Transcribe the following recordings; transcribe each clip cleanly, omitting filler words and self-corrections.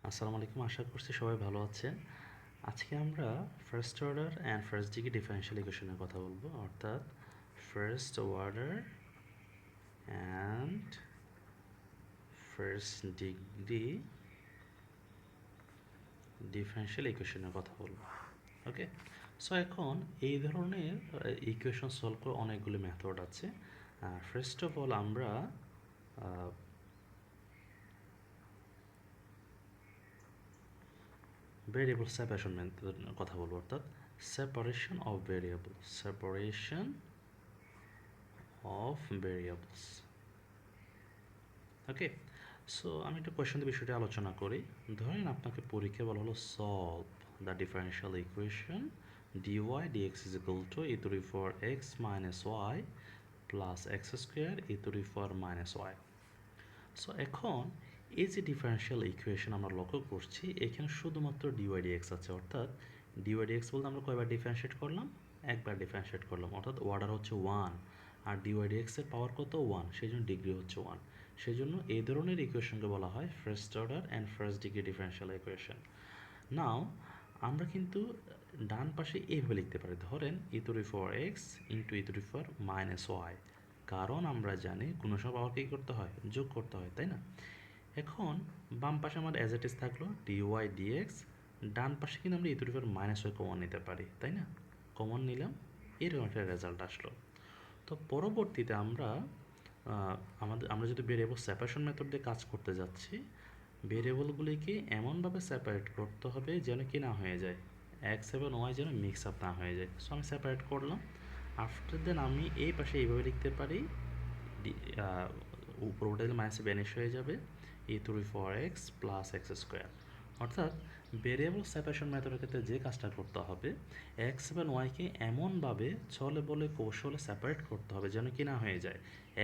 আসসালামু আলাইকুম, আশা করছি সবাই ভালো আছেন। আজকে আমরা first order and first degree differential ইকুয়েশনের কথা বলবো, অর্থাৎ first order and first degree differential ইকুয়েশনের কথা বলবো। ওকে, সো এখন এই ধরনের ইকুয়েশন সলভ করার অনেকগুলো মেথড আছে। ফার্স্ট অফ অল আমরা ভেরিয়েবল সেপারেশন মেথড কথা বলবো, অর্থাৎ separation of variable, separation of variables. Okay, so আমি একটা কোয়েশ্চন দিয়ে বিষয়টি আলোচনা করি। ধরেন আপনাকে পরীক্ষা বলা হলো solve the differential equation dy dx is equal to e to the power x minus y plus x square e to the power minus y. So এখন এই যে ডিফারেনশিয়াল ইকুয়েশন আমরা লক্ষ্য করছি, এখানে শুধুমাত্র dy dx আছে, অর্থাৎ dy dx বলতে আমরা কয়বার ডিফারেন্সিয়েট করলাম? একবার ডিফারেন্সিয়েট করলাম, অর্থাৎ অর্ডার হচ্ছে 1, আর dy dx এর পাওয়ার কত? 1, সেই জন্য ডিগ্রি হচ্ছে 1। সেই জন্য এই ধরনের ইকুয়েশনকে বলা হয় first order and first degree differential equation. Now আমরা কিন্তু ডান পাশে এইভাবে লিখতে পারি, ধরেন e to the power x into e to the power minus y, কারণ আমরা জানি কোনো সব পাওয়ার কী করতে হয়? যোগ করতে হয়, তাই না? এখন বাম পাশে আমার অ্যাজ ইট ইজ থাকলো dy dx, ডান পাশে কিন্তু আমরা e to the power minus y common নিতে পারি, তাই না? কমন নিলাম, এরকম একটা রেজাল্ট আসলো। তো পরবর্তীতে আমরা আমরা যদি ভেরিয়েবল সেপারেশন মেথড দিয়ে কাজ করতে যাচ্ছি, ভেরিয়েবলগুলিকে এমনভাবে সেপারেট করতে হবে যেন কি না হয়ে যায়, এক্স এবং ওয়াই যেন মিক্স আপ না হয়ে যায়। সো আমি সেপারেট করলাম। আফটার দেন আমি এই পাশে এইভাবে লিখতে পারি, উপরটা দিলে মাইনাসে ব্যানিশ হয়ে যাবে, e to the power x plus x square. অর্থাৎ ভেরিয়েবল সেপারেশন মেথডের ক্ষেত্রে যে কাজটা করতে হবে, এক্স এবং ওয়াইকে এমনভাবে ছলে বলে কৌশলে সেপারেট করতে হবে যেন কি না হয়ে যায়,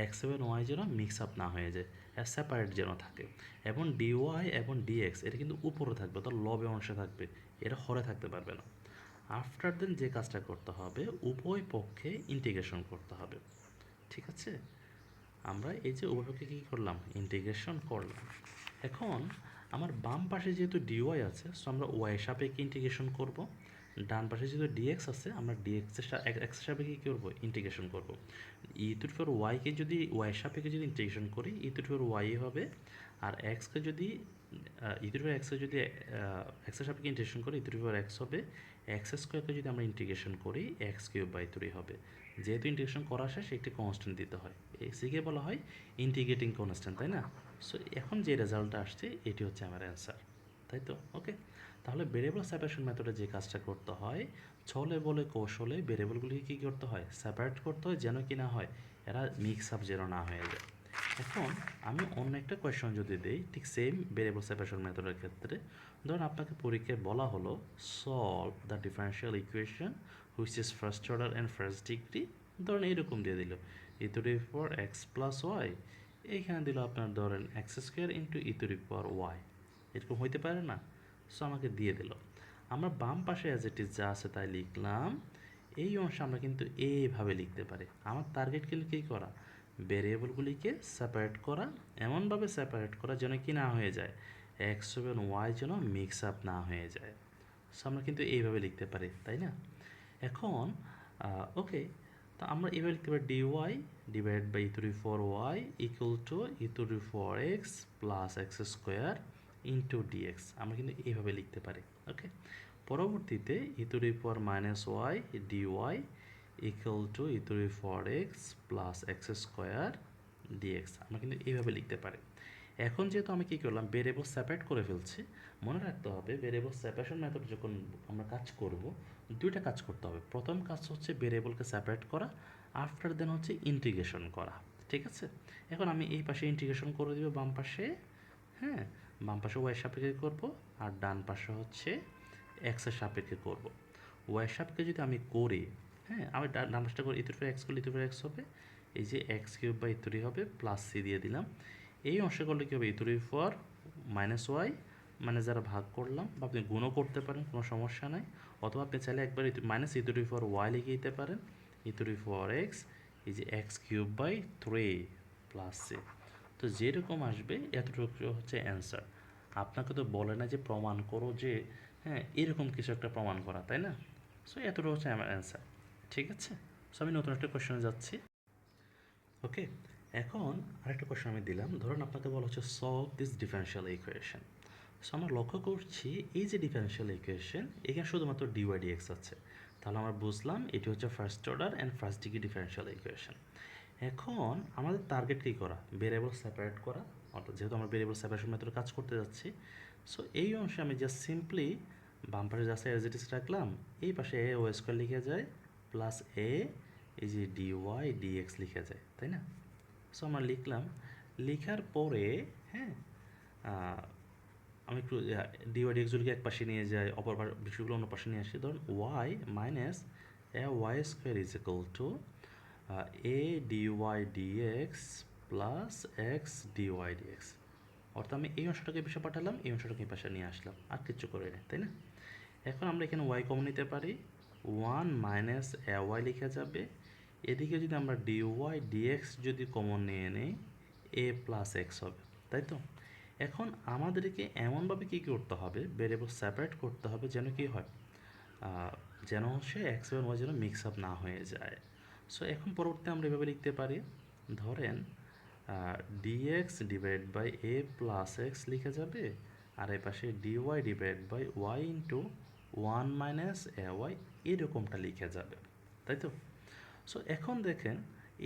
এক্স এবং ওয়াই যেন মিক্স আপ না হয়ে যায়, সেপারেট যেন থাকে। এবং ডিওয়াই এবং ডিএক্স এটা কিন্তু উপরে থাকবে, অর্থাৎ লবে অংশে থাকবে, এটা হরে থাকতে পারবে না। আফটার দেন যে কাজটা করতে হবে, উভয় পক্ষে ইন্টিগ্রেশন করতে হবে। ঠিক আছে, আমরা এই যে উভয়পক্ষে কী করলাম? ইন্টিগ্রেশন করলাম। এখন আমার বাম পাশে যেহেতু ডিওয়াই আছে, সো আমরা ওয়াই সাপেক্ষে ইন্টিগ্রেশন করব। ডান পাশে যেহেতু ডিএক্স আছে, আমরা ডিএক্সের এক্সের সাপেক্ষে কী করবো? ইন্টিগ্রেশন করব। ই টু ফোর ওয়াইকে যদি ওয়াই সাপেক্ষে যদি ইন্টিগ্রেশন করি, ই টু ফোর ওয়াই হবে, আর এক্সকে যদি ই টু ফোর এক্সকে যদি এক্সের সাপেক্ষে ইন্টিগ্রেশন করি, ই টু ফোর এক্স হবে, এক্স স্কোয়ারকে যদি আমরা ইন্টিগ্রেশন করি, এক্স কিউব বাই 3 হবে। যেহেতু ইন্টিগ্রেশন করা শেষ, একটি কনস্ট্যান্ট দিতে হয়, সিকে বলা হয় ইন্টিগ্রেটিং কনস্ট্যান্ট, তাই না? সো এখন যে রেজাল্টটা আসছে এটি হচ্ছে আমার অ্যান্সার, তাই তো? ওকে, তাহলে ভেরিয়েবল সেপারেশন মেথডে যে কাজটা করতে হয়, ছলে বলে কৌশলে ভেরিয়েবলগুলিকে কী করতে হয়? সেপারেট করতে হয় যেন কি না হয়, এরা মিক্স আপ যেন না হয়ে যায়। এখন আমি অন্য একটা কোয়েশ্চন যদি দিই, ঠিক সেম ভেরিয়েবল সেপারেশন মেথডের ক্ষেত্রে, ধরুন আপনাকে পরীক্ষায় বলা হলো solve the differential equation which is first order and first degree, ধরেন এইরকম দিয়ে দিল e to the power x plus y, এইখানে দিল আপনার ধরেন x square into e to the power y, এরকম হইতে পারে না? সো আমাকে দিয়ে দিল, আমরা বাম পাশে অ্যাজ ইট ইজ যা আছে তাই লিখলাম। এই অংশে আমরা কিন্তু এইভাবে লিখতে পারি। আমার টার্গেট কিন্তু কী করা? ভেরিয়েবলগুলিকে সেপারেট করা, এমনভাবে সেপারেট করা যেন কি না হয়ে যায়, এক্স এবং ওয়াই যেন মিক্স আপ না হয়ে যায়। সো আমরা কিন্তু এইভাবে লিখতে পারি, তাই না? এখন ওকে, তো আমরা এভাবে লিখতে পারি d y divide by e to the four y equal to e to the four x plus x square into dx, আমরা কিন্তু এইভাবে লিখতে পারি। ওকে, পরবর্তীতে e to the power minus y d y equal to e to the four x plus x square dx, আমরা কিন্তু এইভাবে লিখতে পারি। এখন যেহেতু আমি কী করলাম, ভেরিয়েবল সেপারেট করে ফেলছি, মনে রাখতে হবে ভেরিয়েবল সেপারেশন মেথড যখন আমরা কাজ করব, দুইটা কাজ করতে হবে। প্রথম কাজ হচ্ছে ভেরিয়েবলকে সেপারেট করা, আফটার দেন হচ্ছে ইন্টিগ্রেশন করা। ঠিক আছে, এখন আমি এই পাশে ইন্টিগ্রেশন করে দিব, বাম পাশে, হ্যাঁ, বাম পাশে ওয়াই সাপেক্ষে করব, আর ডান পাশে হচ্ছে এক্সের সাপেক্ষে করব। ওয়াই সাপেক্ষে যদি আমি করি, হ্যাঁ, আমি ডান পাশটা করে ইতুর এক্স করলে ইতুর এক্স হবে, এই যে এক্স কিউব বা ইতুরি হবে, প্লাস সি দিয়ে দিলাম। এই অংশে করলে কী হবে? ইতুরি ফর মাইনাস ওয়াই, মানে যারা ভাগ করলাম, বা আপনি গুণও করতে পারেন, কোনো সমস্যা নাই, অথবা আপনি চাইলে একবার মাইনাস ইতুরি ফর ওয়াই লিখে দিতে পারেন, ইতুরি ফর এক্স, এই যে x cube by 3 plus c. তো যেরকম আসবে এতটুকু হচ্ছে অ্যান্সার। আপনাকে তো বলে না যে প্রমাণ করো যে হ্যাঁ এরকম কিছু একটা প্রমাণ করা, তাই না? সো এতটা হচ্ছে আমার অ্যান্সার। ঠিক আছে, সো আমি নতুন একটা কোয়েশ্চনে যাচ্ছি। ওকে, এখন আরেকটা কোয়েশ্চেন আমি দিলাম, ধরুন আপনাকে বলা হচ্ছে solve this differential equation. So আমরা লক্ষ্য করছি এই যে ডিফারেনশিয়াল ইকুয়েশন, এখানে শুধুমাত্র ডিওয়াই ডিএক্স আছে। তাহলে আমরা বুঝলাম এটি হচ্ছে first order and first degree differential equation. এখন আমাদের টার্গেট কী করা? ভেরিয়েবল সেপারেট করা, অর্থাৎ যেহেতু আমরা ভেরিয়েবল সেপারেশন মেথডে কাজ করতে যাচ্ছি, সো এই অংশে আমি জাস্ট সিম্পলি বাম পাশে জাস্ট এজ ইট ইজ রাখলাম, এই পাশে এ ওয়াই স্কোয়ার লিখে যায় প্লাস এ এই যে ডিওয়াই ডিএক্স লিখে যায়, তাই না? সো আমরা লিখলাম, লেখার পরে হ্যাঁ আমি একটু ডিওয়াই ডিএক্সগুলোকে এক পাশে নিয়ে যাই, অপর বিষয়গুলো অন্য পাশে নিয়ে আসি। ধরুন y minus a y square is equal to a dy dx plus x dy dx. অর্থাৎ আমি এই অংশটাকে পাশে পাঠালাম, এই অংশটাকে এই পাশে নিয়ে আসলাম, আর কিচ্ছু করে নেই, তাই না? এখন আমরা এখানে ওয়াই কমন নিতে পারি, ওয়ান মাইনাস এ ওয়াই লেখা যাবে। এদিকে যদি আমরা ডিওয়াই ডিএক্স যদি কমন নিয়ে নিই, এ প্লাস এক্স হবে, তাই তো? এখন আমাদেরকে এমনভাবে কী করতে হবে, ভেরিয়েবল সেপারেট করতে হবে যেন কি হয়, যেন হচ্ছে এক্স এবং ওয়াই যেন মিক্স আপ না হয়ে যায়। সো এখন পরবর্তীতে আমরা এভাবে লিখতে পারি, ধরেন dx divide by a plus x লিখে যাবে, আর এই পাশে dy divide by y into one minus a y, এরকমটা লিখে যাবে, তাই তো? সো এখন দেখেন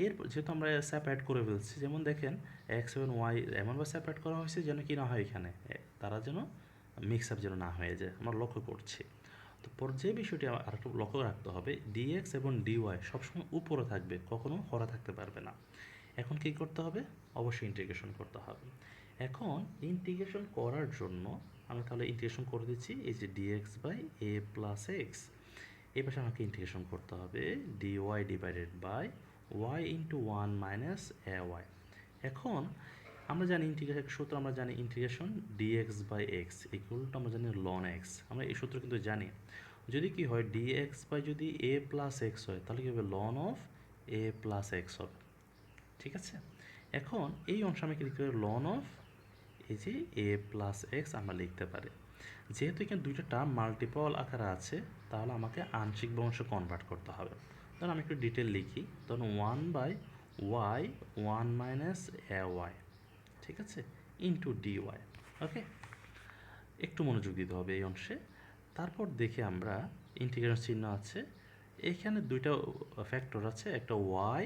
এর যেহেতু আমরা সেপারেট করে ফেলছি, যেমন দেখেন এক্স এবং ওয়াই এমনভাবে সেপারেট করা হয়েছে যেন কি না হয় এখানে তারা যেন মিক্স আপ যেন না হয়ে যায়, আমরা লক্ষ্য করছি। তো যে বিষয়টি আর একটু লক্ষ্য রাখতে হবে, ডিএক্স এবং ডিওয়াই সবসময় উপরে থাকবে, কখনো হরা থাকতে পারবে না। এখন কি করতে হবে? অবশ্যই ইন্টিগ্রেশন করতে হবে। এখন ইন্টিগ্রেশন করার জন্য আমি তাহলে ইন্টিগ্রেশন করে দিচ্ছি, এই যে dx by a plus x, এই পাশে আমাকে ইন্টিগ্রেশন করতে হবে dy divided by y into one minus a y. এখন আমরা জানি ইন্টিগ্রেশন সূত্র, আমরা জানি integration dx by x equal to আমরা জানি লন এক্স, আমরা এই সূত্র কিন্তু জানি। যদি কি হয় ডিএক্স বাই যদি এ প্লাস এক্স হয়, তাহলে কী হবে, ln of a plus x হবে, ঠিক আছে? এখন এই অংশ আমি কি লিখতে পারি, লন অফ এই যে এ প্লাস এক্স আমরা লিখতে পারি। যেহেতু এখানে দুইটা টার্ম মাল্টিপল আকারে আছে, তাহলে আমাকে আংশিক ভগ্নাংশে কনভার্ট করতে হবে। ধরুন আমি একটু ডিটেল লিখি, ধরুন one by y one minus a y, ঠিক আছে, ইন্টু ডিওয়াই। ওকে, একটু মনোযোগ দিতে হবে এই অংশে। তারপর দেখি আমরা ইন্টিগ্রেশন চিহ্ন আছে, এখানে দুইটা ফ্যাক্টর আছে, একটা ওয়াই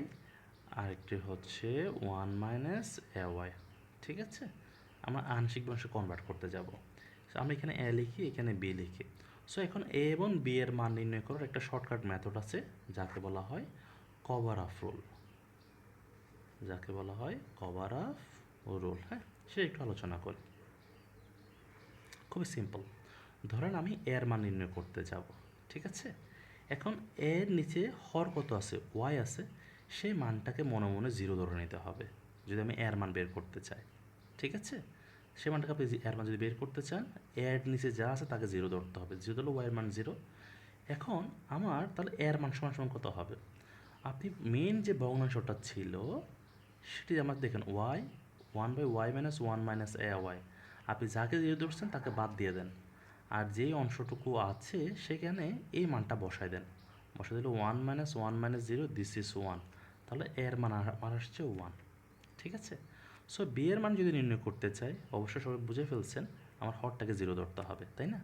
আর একটি হচ্ছে ওয়ান মাইনাস এ ওয়াই, ঠিক আছে? আমরা আংশিক ভগ্নাংশে কনভার্ট করতে যাব। আমরা এখানে এ লিখি, এখানে বি লিখি। সো এখন এ এবং বি এর মান নির্ণয় করার একটা শর্টকাট মেথড আছে, যাকে বলা হয় কভার অফ রুল, যাকে বলা হয় কভার অফ রুল। হ্যাঁ, সেটা একটু আলোচনা করি। খুবই সিম্পল। ধরেন আমি এর মান নির্ণয় করতে যাব, ঠিক আছে? এখন এর নিচে হর কত আছে, ওয়াই আছে, সেই মানটাকে মনে মনে জিরো ধরে নিতে হবে যদি আমি এর মান বের করতে চাই, ঠিক আছে? সেই মানটাকে আপনি এর মান যদি বের করতে চান, এর নিচে যা আছে তাকে জিরো ধরতে হবে, জিরো ধরলে ওয়াইয়ের মান জিরো। এখন আমার তাহলে এর মান সমান সমান কত হবে, আপনি মেন যে ভগ্নাংশটা ছিল সেটি আমার দেখেন y one by y minus one minus a y, আপনি যাকে জিরো ধরছেন তাকে বাদ দিয়ে দেন, আর যেই অংশটুকু আছে সেখানে এই মানটা বসায় দেন, বসাই দিলে one minus zero this is one, তাহলে এর মান আমার আসছে ওয়ান, ঠিক আছে? সো বি এর মান যদি নির্ণয় করতে চাই, অবশ্যই সবাই বুঝে ফেলছেন আমার হরটাকে জিরো ধরতে হবে, তাই না?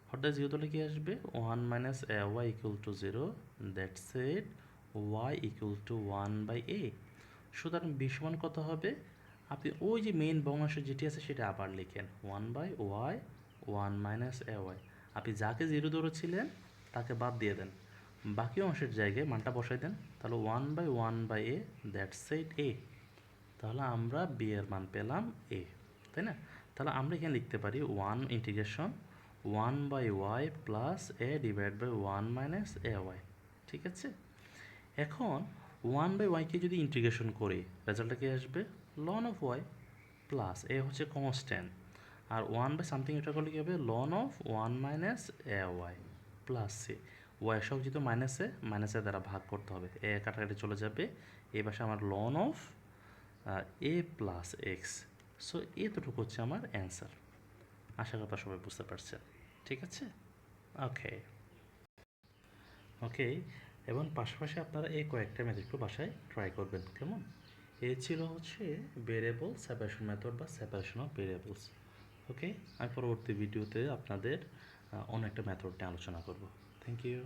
হরটাকে জিরো ধরলে কি আসবে, one minus a y equal to zero, that's it, y equal to one by a. সুতরাং বি সমান কত হবে, আপনি ওই যে মেইন ভগ্নাংশ যেটি আছে সেটা আবার লিখেন, one by y one minus a y, আপনি যাকে জিরো ধরেছিলেন তাকে বাদ দিয়ে দেন, বাকি অংশের জায়গায় মানটা বসাই দেন, তাহলে one by a, that's it a. তাহলে আমরা বি এর মান পেলাম এ, তাই না? তাহলে আমরা এখানে লিখতে পারি one integration one by y plus a divide by one minus a y, ঠিক আছে? এখন ওয়ান বাই ওয়াইকে যদি ইন্টিগ্রেশন করি, রেজাল্টটা কি আসবে, ln of y plus a হচ্ছে কনস্ট্যান্ট, আর ওয়ান বাই সামথিং এটা করলে কী হবে, ln of one minus a y plus c, y সব যেহেতু মাইনাসে দ্বারা ভাগ করতে হবে, এ কাটাকাটি চলে যাবে, এই পাশে আমার ln of a plus x. So এতটুকু হচ্ছে আমার অ্যান্সার। আশা করি সবাই বুঝতে পারছেন। ঠিক আছে? ওকে ওকে এবং পাশাপাশি আপনারা এই কয়েকটা মেথড একটু বাসায় ট্রাই করবেন, কেমন? এই ছিল হচ্ছে ভেরিয়েবল সেপারেশন মেথড বা সেপারেশন অফ ভেরিয়েবলস। ওকে, আমি পরবর্তী ভিডিওতে আপনাদের অন্য একটা মেথড নিয়ে আলোচনা করব। Thank you.